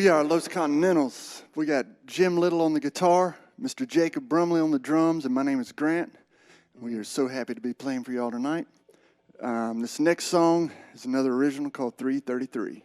We are Los Continentals. We got Jim Little on the guitar, Mr. Jacob Brumley on the drums, and my name is Grant. We are so happy to be playing for y'all tonight. This next song is another original called 333.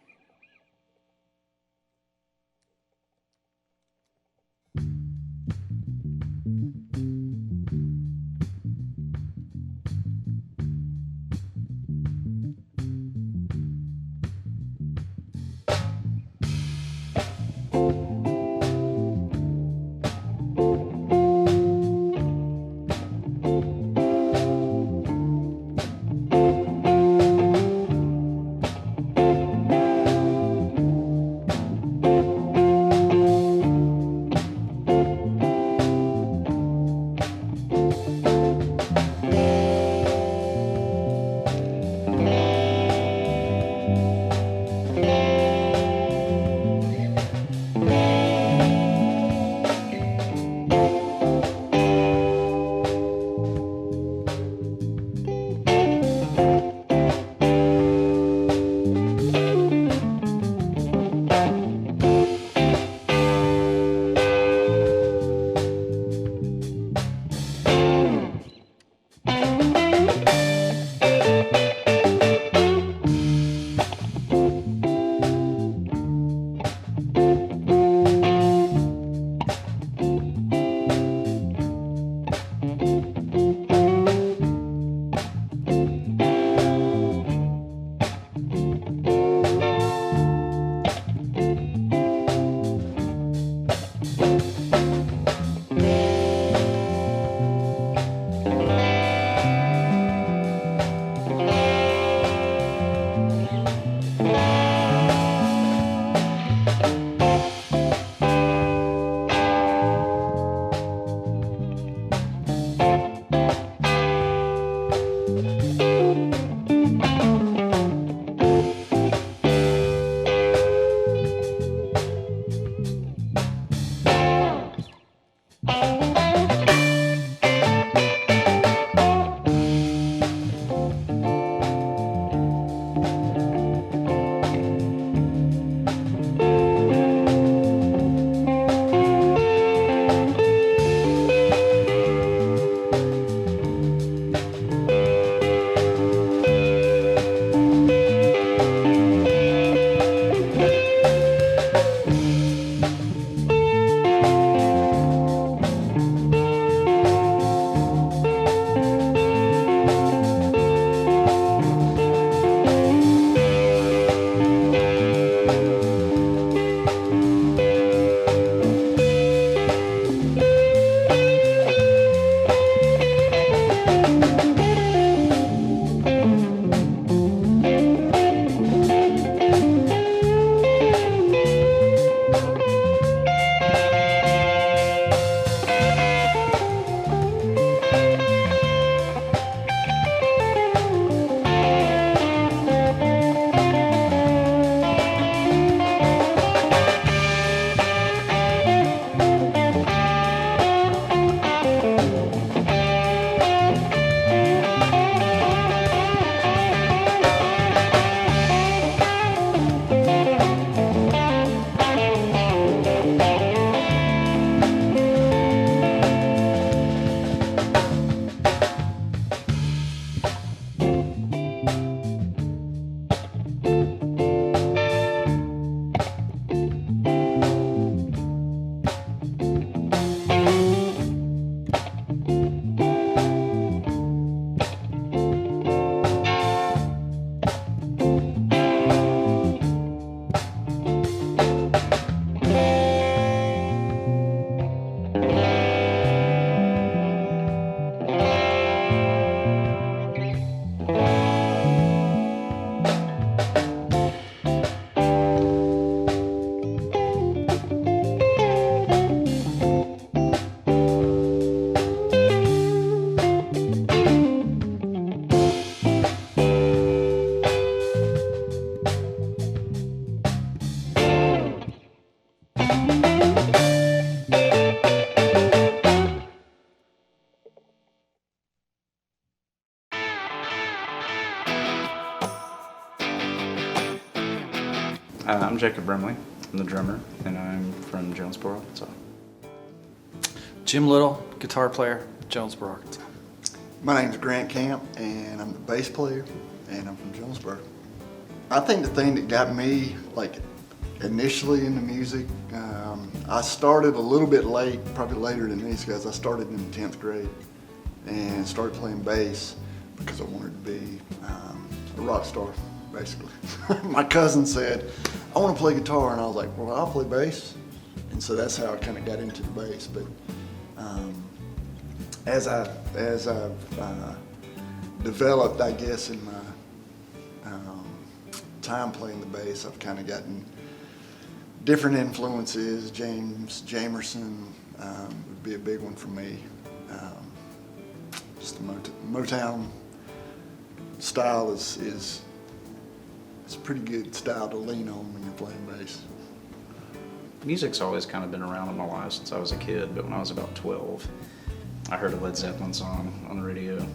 I'm Jacob Brimley. I'm the drummer, and I'm from Jonesboro, Arkansas. Jim Little, guitar player, Jonesboro, Arkansas. My name's Grant Camp, and I'm the bass player, and I'm from Jonesboro. I think the thing that got me, like, initially into music, I started a little bit late, probably later than these guys. I started in the 10th grade and started playing bass because I wanted to be a rock star, basically. My cousin said, I want to play guitar, and I was like, well, I'll play bass. And so that's how I kind of got into the bass. But as I've developed, I guess, in my time playing the bass, I've kind of gotten different influences. Jamerson would be a big one for me. Just the Motown style is a pretty good style to lean on when you're playing bass. Music's always kind of been around in my life since I was a kid, but when I was about 12, I heard a Led Zeppelin song on the radio,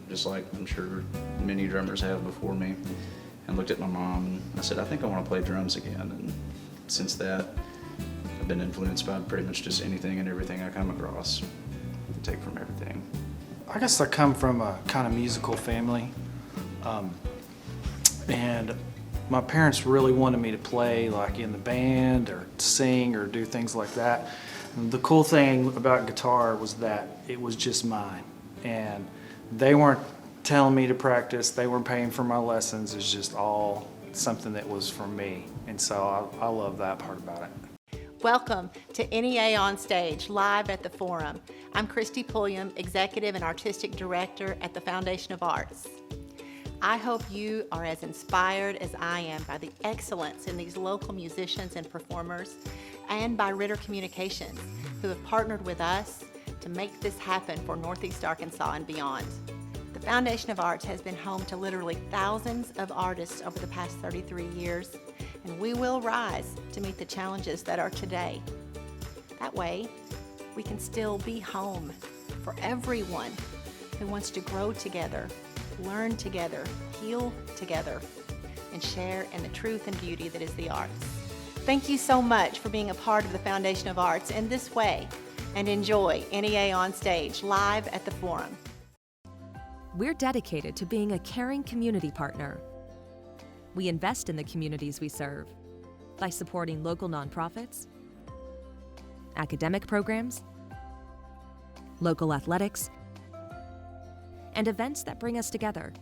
just like I'm sure many drummers have before me, and looked at my mom and I said, I think I want to play drums again. And since that, I've been influenced by pretty much just anything and everything I come across. I take from everything. I guess I come from a kind of musical family, and my parents really wanted me to play like in the band or sing or do things like that. And the cool thing about guitar was that it was just mine, and they weren't telling me to practice, they weren't paying for my lessons. It's just all something that was for me, and so I love that part about it. Welcome to NEA Onstage, live at the Forum. I'm Christy Pulliam, Executive and Artistic Director at the Foundation of Arts. I hope you are as inspired as I am by the excellence in these local musicians and performers, and by Ritter Communications, who have partnered with us to make this happen for Northeast Arkansas and beyond. The Foundation of Arts has been home to literally thousands of artists over the past 33 years, and we will rise to meet the challenges that are today. That way, we can still be home for everyone who wants to grow together, learn together, heal together, and share in the truth and beauty that is the arts. Thank you so much for being a part of the Foundation of Arts in this way, and enjoy NEA Onstage live at the Forum. We're dedicated to being a caring community partner. We invest in the communities we serve by supporting local nonprofits, academic programs, local athletics, and events that bring us together.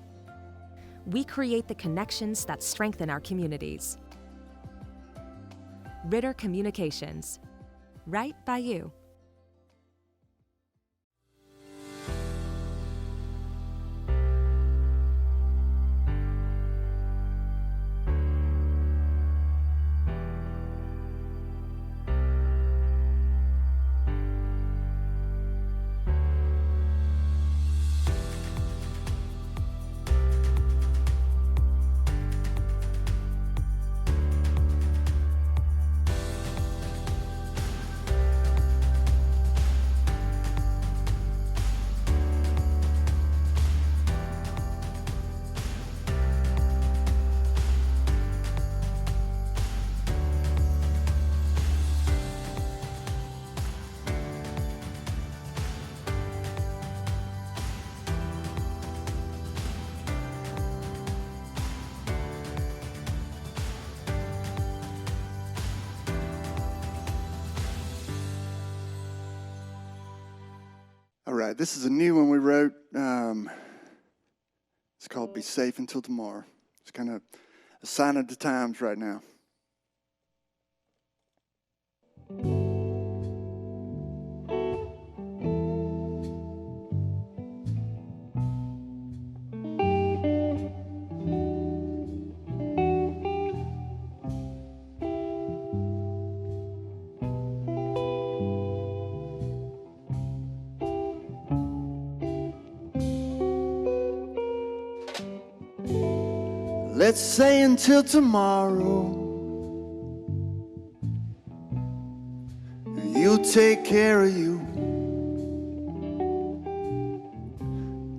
We create the connections that strengthen our communities. Ritter Communications, right by you. All right, this is a new one we wrote. It's called Be Safe Until Tomorrow. It's kind of a sign of the times right now. Let's say until tomorrow, you take care of you.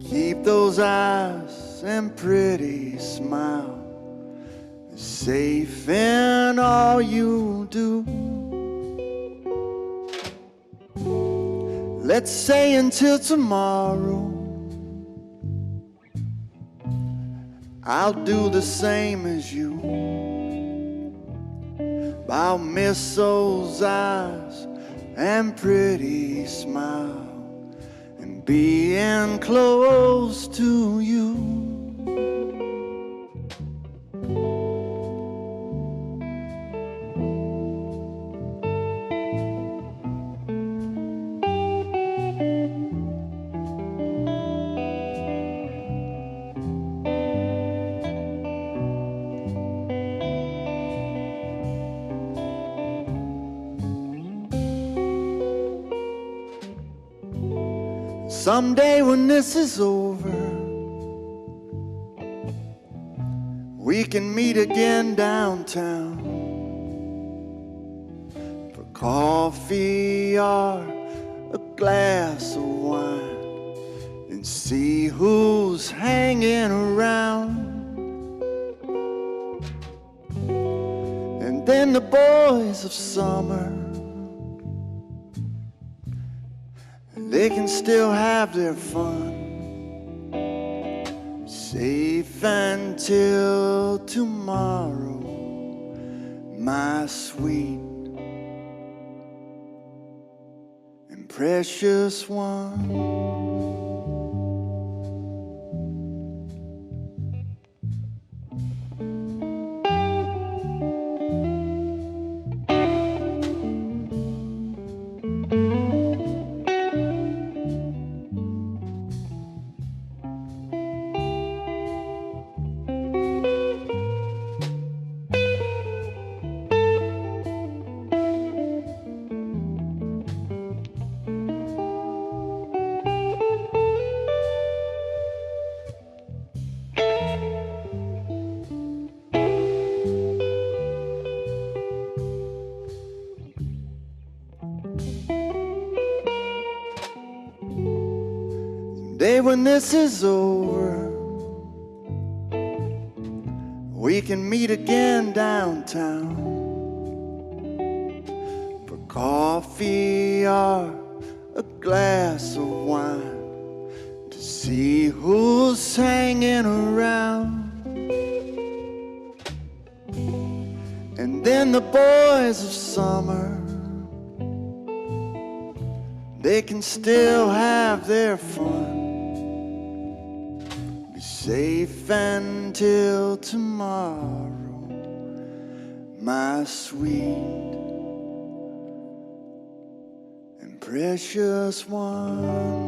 Keep those eyes and pretty smile. safe in all you do. Let's say until tomorrow, I'll do the same as you. I'll miss those eyes and pretty smile and being close to you. Someday when this is over, we can meet again downtown for coffee or a glass of wine and see who's hanging around. And then the boys of summer, they can still have their fun, safe until tomorrow, my sweet and precious one. Day when this is over, we can meet again downtown for coffee or a glass of wine to see who's hanging around. And then the boys of summer, they can still have their fun, be safe until tomorrow, my sweet and precious one.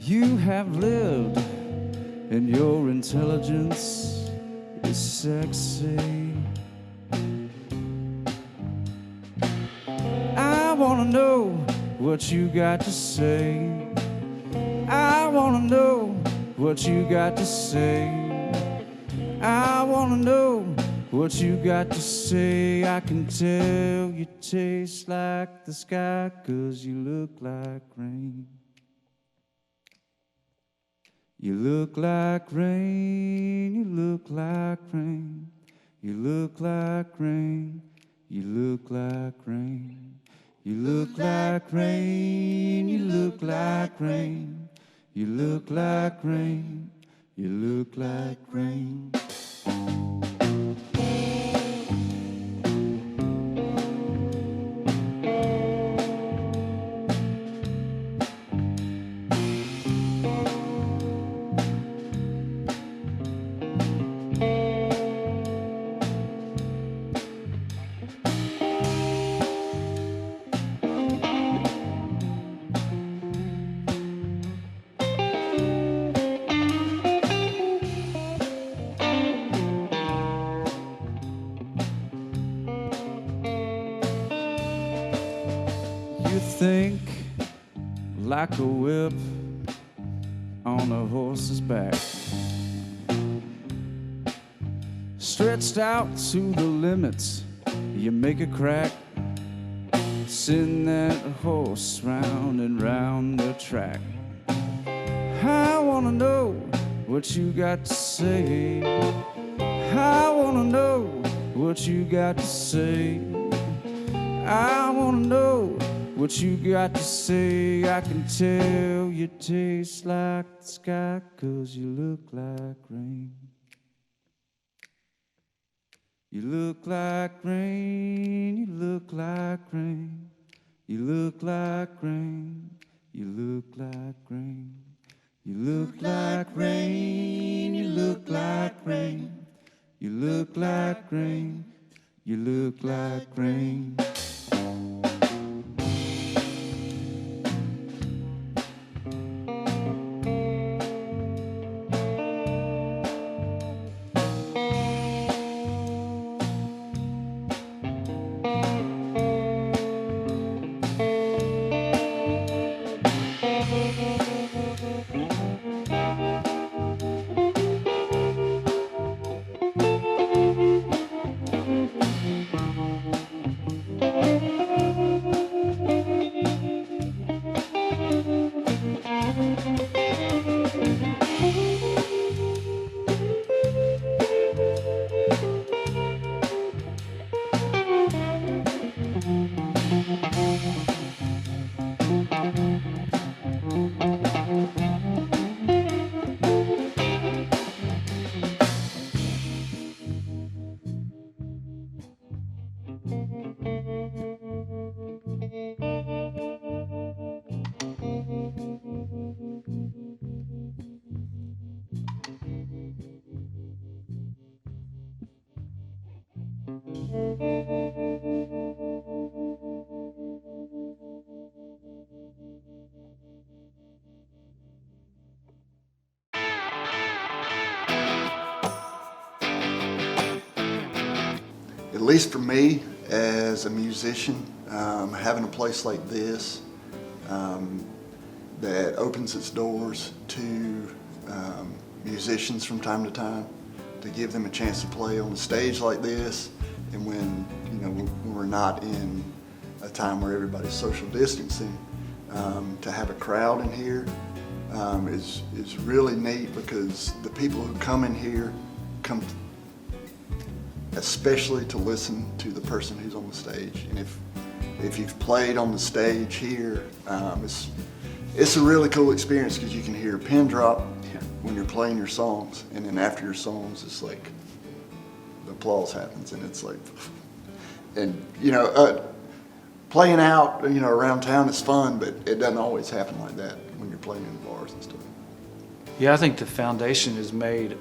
You have lived, and your intelligence is sexy. I wanna know what you got to say. I wanna know what you got to say. I wanna know what you got to say. I can tell you taste like the sky, 'cause you look like rain. You look like rain, you look like rain. You look like rain, you look like rain. You look like rain, you look like rain. You look like rain, you look like rain. You think like a whip on a horse's back, stretched out to the limits. You make a crack, send that horse round and round the track. I wanna know what you got to say. I wanna know what you got to say. I wanna know what you got to say. I can tell you taste like the sky, 'cause you look like rain. You look like rain, you look like rain. You look like rain, you look like rain. You look like rain, you look like rain. You look like rain, you look like rain. At least for me, as a musician, having a place like this that opens its doors to musicians from time to time, to give them a chance to play on a stage like this, and when when we're not in a time where everybody's social distancing, to have a crowd in here is really neat, because the people who come in here come especially to listen to the person who's on the stage. And if you've played on the stage here, it's a really cool experience, because you can hear a pin drop when you're playing your songs, and then after your songs, it's like the applause happens, and it's like, and playing out around town is fun, but it doesn't always happen like that when you're playing in bars and stuff. Yeah, I think the foundation is made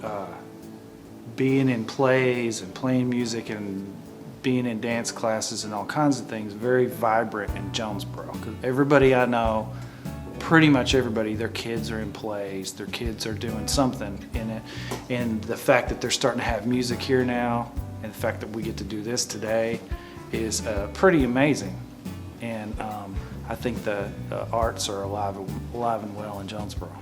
being in plays and playing music and being in dance classes and all kinds of things very vibrant in Jonesboro. 'Cause everybody I know pretty much everybody, their kids are in plays, their kids are doing something in it. And the fact that they're starting to have music here now, and the fact that we get to do this today is pretty amazing. And I think the arts are alive and well in Jonesboro.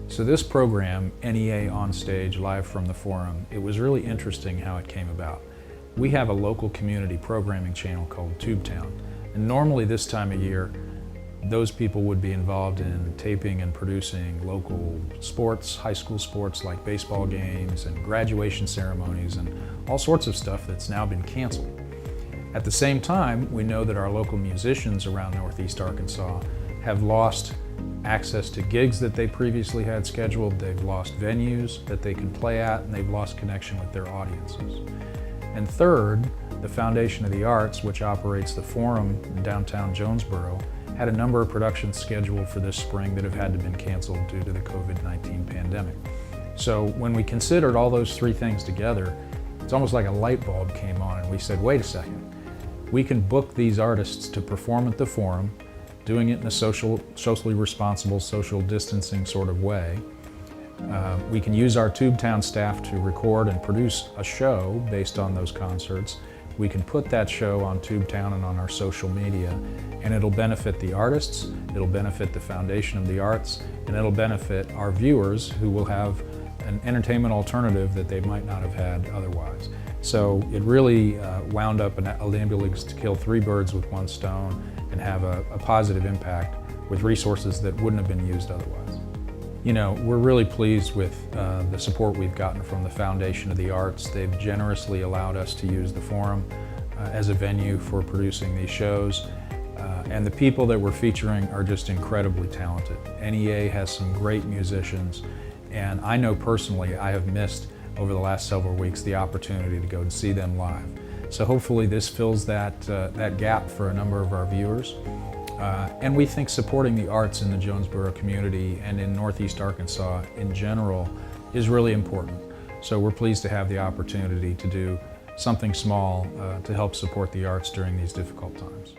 So this program, NEA Onstage, live from the Forum, it was really interesting how it came about. We have a local community programming channel called Tubetown, and normally this time of year, those people would be involved in taping and producing local sports, high school sports like baseball games and graduation ceremonies and all sorts of stuff that's now been canceled. At the same time, we know that our local musicians around Northeast Arkansas have lost access to gigs that they previously had scheduled, they've lost venues that they can play at, and they've lost connection with their audiences. And third, the Foundation of the Arts, which operates the Forum in downtown Jonesboro, had a number of productions scheduled for this spring that have had to been canceled due to the COVID-19 pandemic. So when we considered all those three things together, it's almost like a light bulb came on and we said, wait a second, we can book these artists to perform at the Forum, doing it in a socially responsible, social distancing sort of way. We can use our Tubetown staff to record and produce a show based on those concerts. We can put that show on Tubetown and on our social media, and it'll benefit the artists, it'll benefit the Foundation of the Arts, and it'll benefit our viewers who will have an entertainment alternative that they might not have had otherwise. So it really wound up enabling us to kill three birds with one stone and have a positive impact with resources that wouldn't have been used otherwise. You know, we're really pleased with the support we've gotten from the Foundation of the Arts. They've generously allowed us to use the Forum as a venue for producing these shows. And the people that we're featuring are just incredibly talented. NEA has some great musicians, and I know personally I have missed over the last several weeks the opportunity to go and see them live. So hopefully this fills that gap for a number of our viewers. And we think supporting the arts in the Jonesboro community and in Northeast Arkansas in general is really important. So we're pleased to have the opportunity to do something small to help support the arts during these difficult times.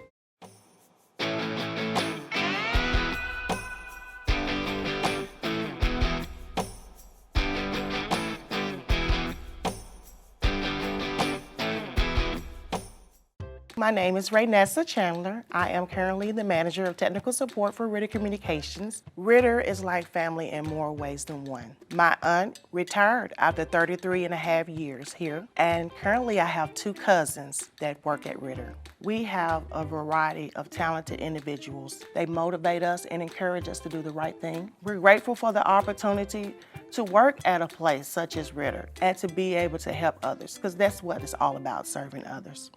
My name is Raynessa Chandler. I am currently the manager of technical support for Ritter Communications. Ritter is like family in more ways than one. My aunt retired after 33 and a half years here, and currently I have two cousins that work at Ritter. We have a variety of talented individuals. They motivate us and encourage us to do the right thing. We're grateful for the opportunity to work at a place such as Ritter and to be able to help others, because that's what it's all about, serving others.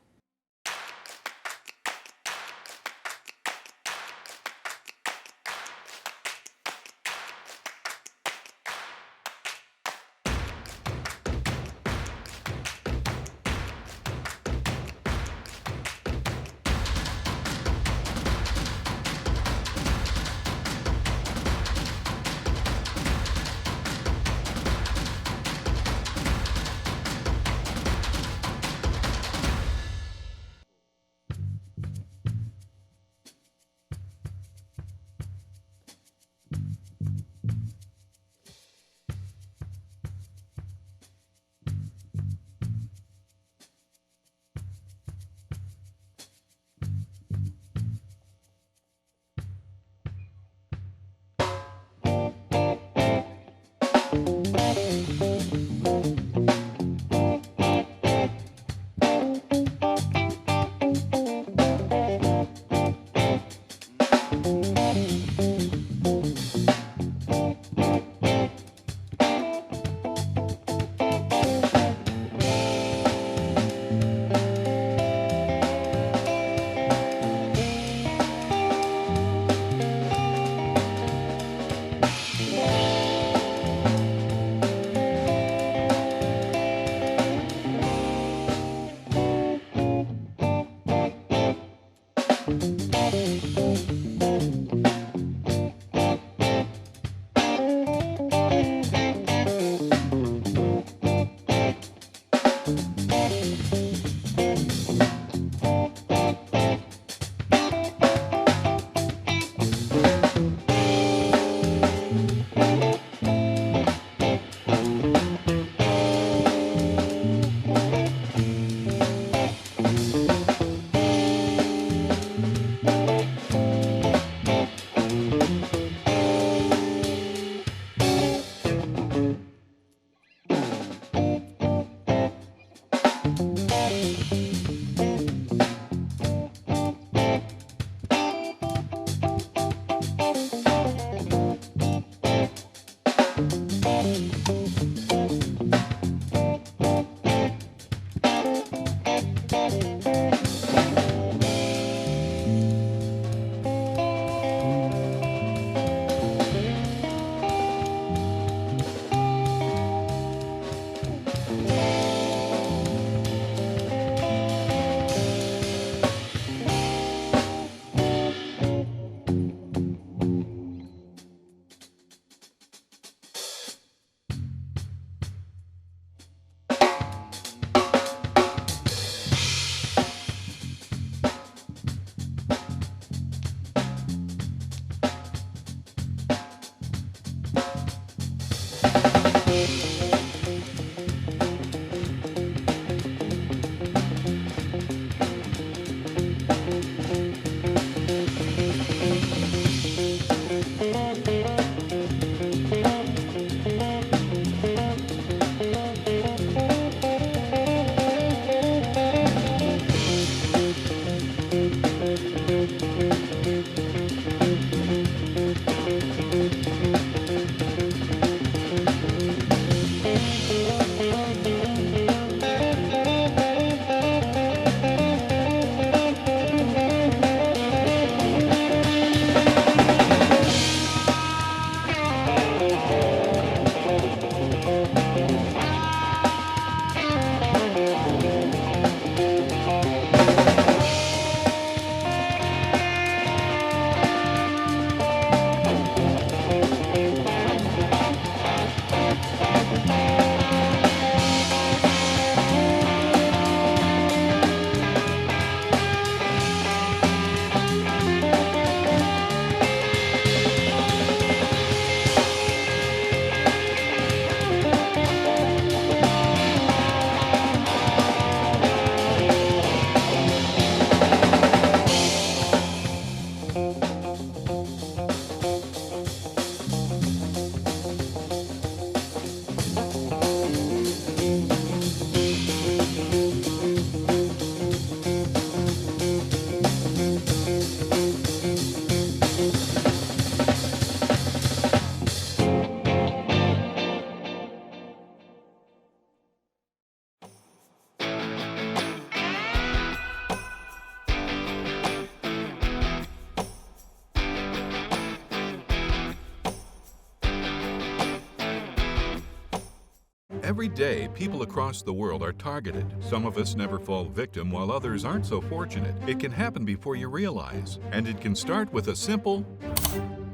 Every day, people across the world are targeted. Some of us never fall victim, while others aren't so fortunate. It can happen before you realize, and it can start with a simple...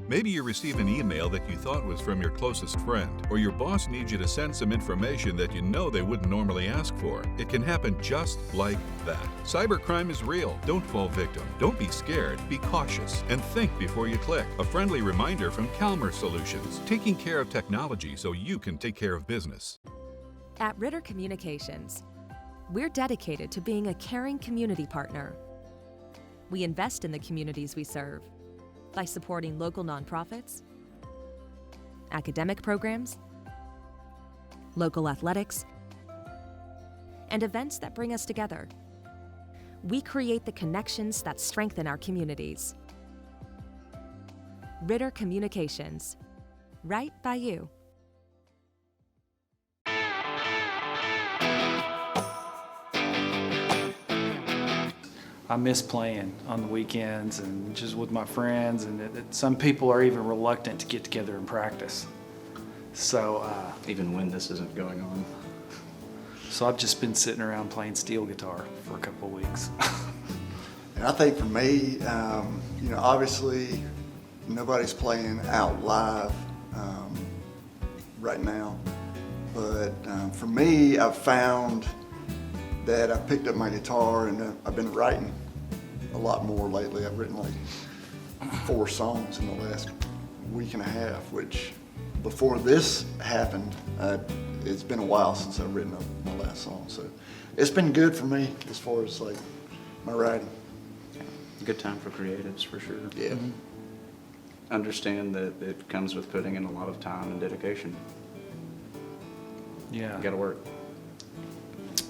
Maybe you receive an email that you thought was from your closest friend, or your boss needs you to send some information that you know they wouldn't normally ask for. It can happen just like that. Cybercrime is real. Don't fall victim. Don't be scared. Be cautious and think before you click. A friendly reminder from Calmer Solutions, taking care of technology so you can take care of business. At Ritter Communications, we're dedicated to being a caring community partner. We invest in the communities we serve by supporting local nonprofits, academic programs, local athletics, and events that bring us together. We create the connections that strengthen our communities. Ritter Communications, right by you. I miss playing on the weekends and just with my friends, and some people are even reluctant to get together and practice. So Even when this isn't going on. so I've just been sitting around playing steel guitar for a couple of weeks. And I think for me, obviously nobody's playing out live right now. But for me, I've found that I picked up my guitar and I've been writing a lot more lately. I've written like 4 songs in the last week and a half, which before this happened, it's been a while since I've written my last song. So it's been good for me as far as like my writing. Good time for creatives, for sure. Yeah. Mm-hmm. Understand that it comes with putting in a lot of time and dedication. Yeah. You gotta work.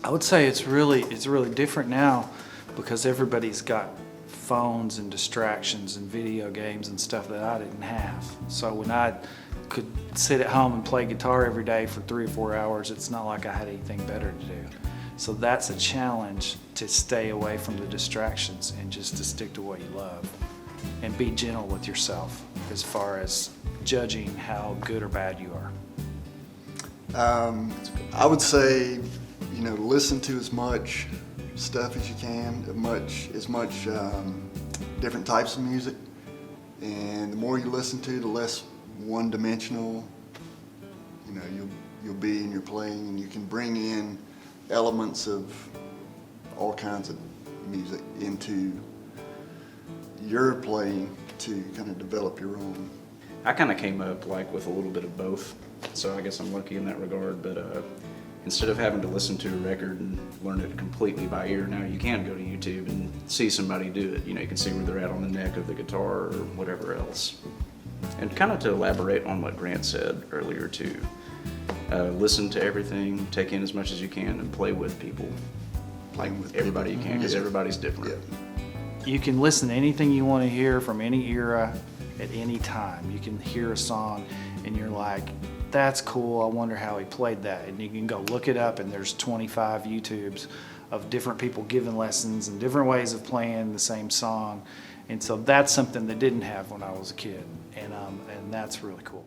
I would say it's really different now because everybody's got phones and distractions and video games and stuff that I didn't have. So when I could sit at home and play guitar every day for 3 or 4 hours, it's not like I had anything better to do. So that's a challenge, to stay away from the distractions and just to stick to what you love and be gentle with yourself as far as judging how good or bad you are. I would say, listen to as much stuff as you can, as much different types of music. And the more you listen to, the less one-dimensional, you'll be in your playing, and you can bring in elements of all kinds of music into your playing to kind of develop your own. I kind of came up like with a little bit of both, so I guess I'm lucky in that regard. But instead of having to listen to a record and learn it completely by ear, now you can go to YouTube and see somebody do it. You can see where they're at on the neck of the guitar or whatever else. And kind of to elaborate on what Grant said earlier too, listen to everything, take in as much as you can, and play with people. Like with everybody you can, because everybody's different. Yeah. You can listen to anything you want to hear from any era at any time. You can hear a song and you're like, that's cool, I wonder how he played that. And you can go look it up, and there's 25 YouTubes of different people giving lessons and different ways of playing the same song. And so that's something that didn't have when I was a kid. And that's really cool.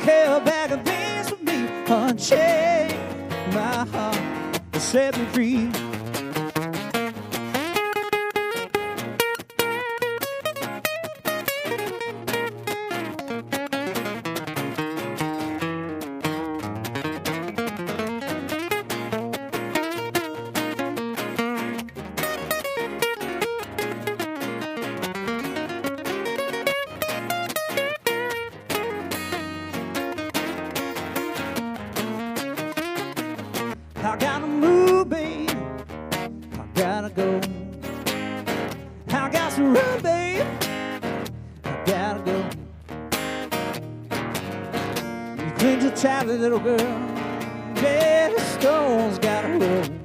hell bag of beans for me. Unchain my heart to set me free. I gotta move, babe. I gotta go. I got to run, babe. I gotta go. You cling to tightly, little girl. Dead stones gotta roll.